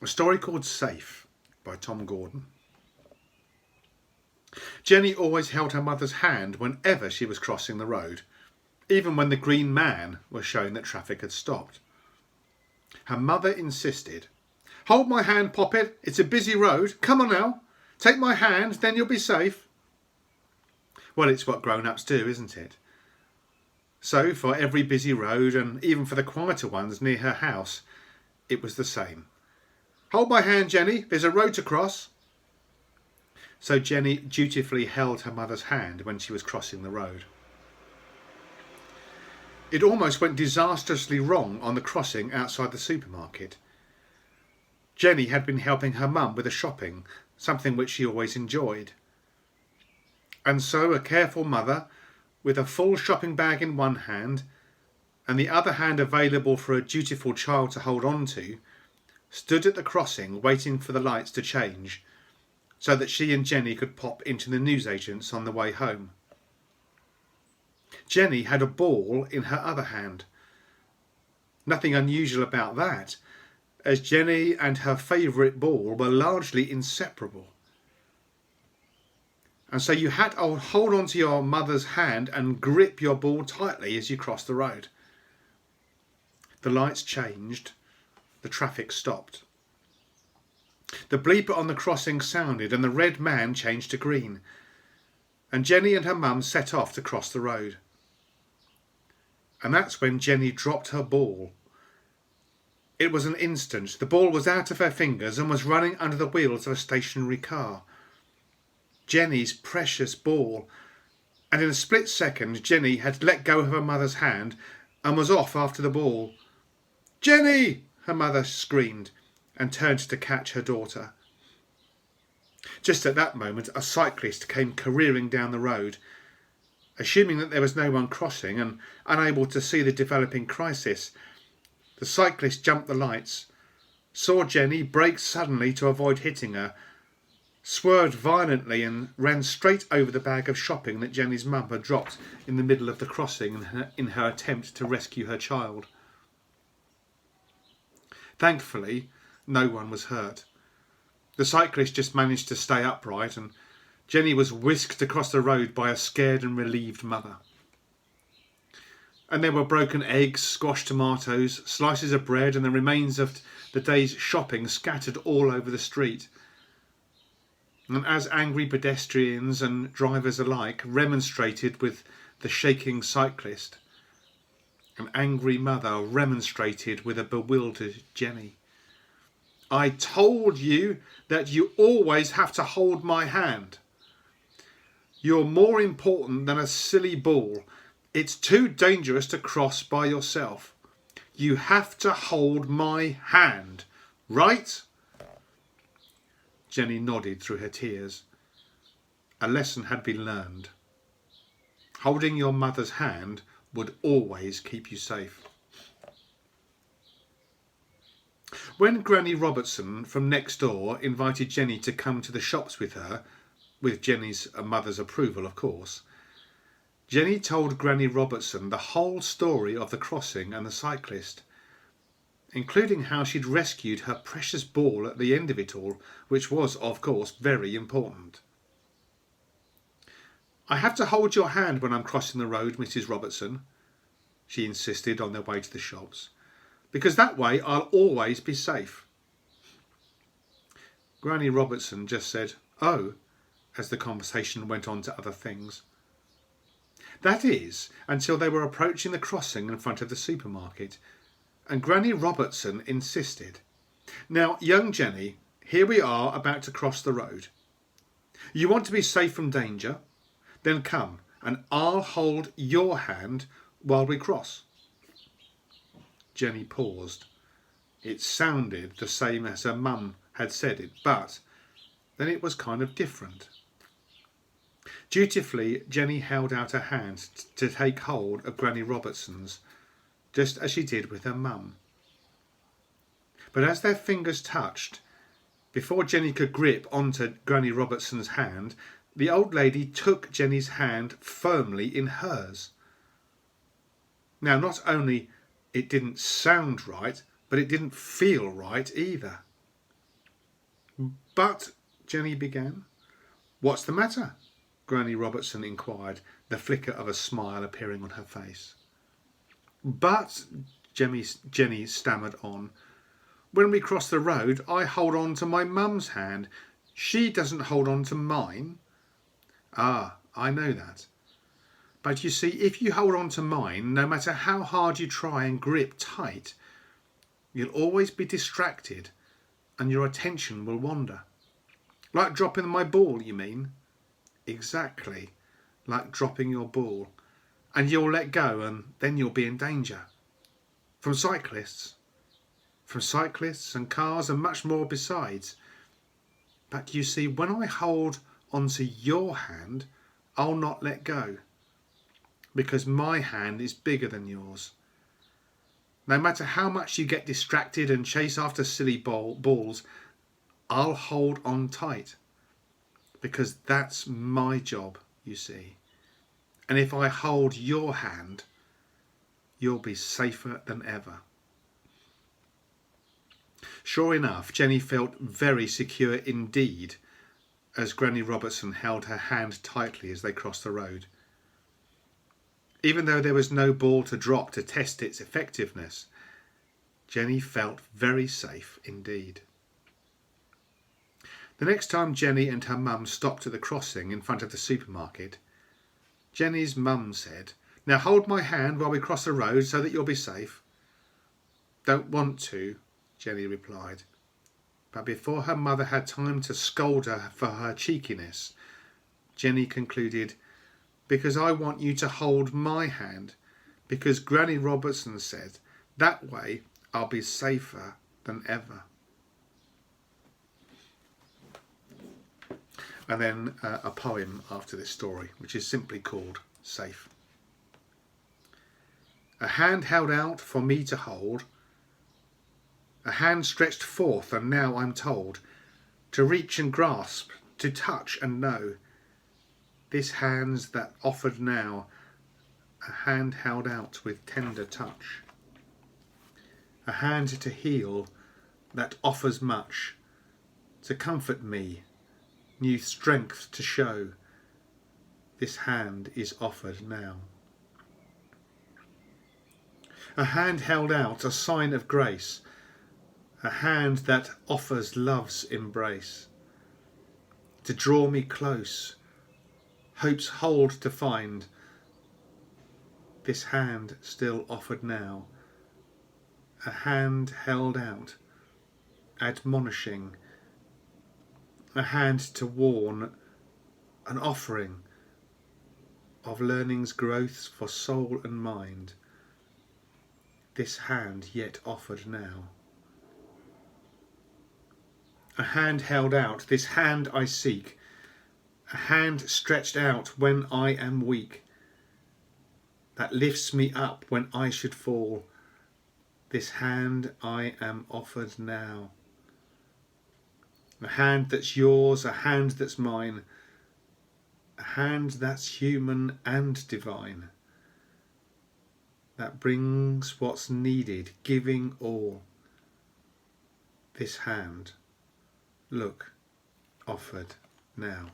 A story called Safe by Tom Gordon. Jenny always held her mother's hand whenever she was crossing the road, even when the green man was showing that traffic had stopped. Her mother insisted, "Hold my hand, Poppet, it's a busy road. Come on now, take my hand, then you'll be safe." Well, it's what grown-ups do, isn't it? So for every busy road, and even for the quieter ones near her house, it was the same. "Hold my hand, Jenny, there's a road to cross." So Jenny dutifully held her mother's hand when she was crossing the road. It almost went disastrously wrong on the crossing outside the supermarket. Jenny had been helping her mum with the shopping, something which she always enjoyed. And so a careful mother, with a full shopping bag in one hand and the other hand available for a dutiful child to hold on to, stood at the crossing waiting for the lights to change so that she and Jenny could pop into the newsagents on the way home. Jenny had a ball in her other hand. Nothing unusual about that, as Jenny and her favourite ball were largely inseparable. And so you had to hold on to your mother's hand and grip your ball tightly as you crossed the road. The lights changed. The traffic stopped. The bleeper on the crossing sounded and the red man changed to green. And Jenny and her mum set off to cross the road. And that's when Jenny dropped her ball. It was an instant. The ball was out of her fingers and was running under the wheels of a stationary car. Jenny's precious ball. And in a split second, Jenny had let go of her mother's hand and was off after the ball. "Jenny!" her mother screamed and turned to catch her daughter. Just at that moment, a cyclist came careering down the road. Assuming that there was no one crossing and unable to see the developing crisis, the cyclist jumped the lights, saw Jenny, braked suddenly to avoid hitting her, swerved violently and ran straight over the bag of shopping that Jenny's mum had dropped in the middle of the crossing in her attempt to rescue her child. Thankfully, no one was hurt. The cyclist just managed to stay upright and Jenny was whisked across the road by a scared and relieved mother. And there were broken eggs, squashed tomatoes, slices of bread and the remains of the day's shopping scattered all over the street. And as angry pedestrians and drivers alike remonstrated with the shaking cyclist, an angry mother remonstrated with a bewildered Jenny. "I told you that you always have to hold my hand. You're more important than a silly ball. It's too dangerous to cross by yourself. You have to hold my hand, right?" Jenny nodded through her tears. A lesson had been learned. Holding your mother's hand would always keep you safe. When Granny Robertson from next door invited Jenny to come to the shops with her, with Jenny's mother's approval of course, Jenny told Granny Robertson the whole story of the crossing and the cyclist, including how she'd rescued her precious ball at the end of it all, which was of course very important. "I have to hold your hand when I'm crossing the road, Mrs. Robertson," she insisted on their way to the shops, "because that way I'll always be safe." Granny Robertson just said, "Oh," as the conversation went on to other things. That is, until they were approaching the crossing in front of the supermarket, and Granny Robertson insisted, "Now, young Jenny, here we are about to cross the road. You want to be safe from danger? Then come and I'll hold your hand while we cross." Jenny paused. It sounded the same as her mum had said it, but then it was kind of different. Dutifully, Jenny held out her hand to take hold of Granny Robertson's, just as she did with her mum. But as their fingers touched, before Jenny could grip onto Granny Robertson's hand, the old lady took Jenny's hand firmly in hers. Now, not only it didn't sound right, but it didn't feel right either. But, Jenny began. What's the matter? Granny Robertson inquired, the flicker of a smile appearing on her face. But, Jenny stammered on, when we cross the road, I hold on to my mum's hand. She doesn't hold on to mine. Ah, I know that. But you see, if you hold on to mine, no matter how hard you try and grip tight, you'll always be distracted and your attention will wander. Like dropping my ball, you mean? Exactly, like dropping your ball. And you'll let go and then you'll be in danger. From cyclists and cars and much more besides. But you see, when I hold onto your hand, I'll not let go. Because my hand is bigger than yours. No matter how much you get distracted and chase after silly balls, I'll hold on tight. Because that's my job, you see. And if I hold your hand, you'll be safer than ever. Sure enough, Jenny felt very secure indeed as Granny Robertson held her hand tightly as they crossed the road. Even though there was no ball to drop to test its effectiveness, Jenny felt very safe indeed. The next time Jenny and her mum stopped at the crossing in front of the supermarket, Jenny's mum said, "Now hold my hand while we cross the road so that you'll be safe." "Don't want to," Jenny replied. But before her mother had time to scold her for her cheekiness, Jenny concluded, "Because I want you to hold my hand, because Granny Robertson said that way I'll be safer than ever." And then a poem after this story, which is simply called Safe. A hand held out for me to hold, a hand stretched forth, and now I'm told to reach and grasp, to touch and know. This hand's that offered now, a hand held out with tender touch. A hand to heal that offers much, to comfort me, new strength to show. This hand is offered now. A hand held out, a sign of grace, a hand that offers love's embrace, to draw me close, hope's hold to find. This hand still offered now, a hand held out, admonishing, a hand to warn, an offering of learning's growths for soul and mind. This hand yet offered now. A hand held out, this hand I seek, a hand stretched out when I am weak, that lifts me up when I should fall. This hand I am offered now. A hand that's yours, a hand that's mine, a hand that's human and divine, that brings what's needed, giving all. This hand, look, offered now.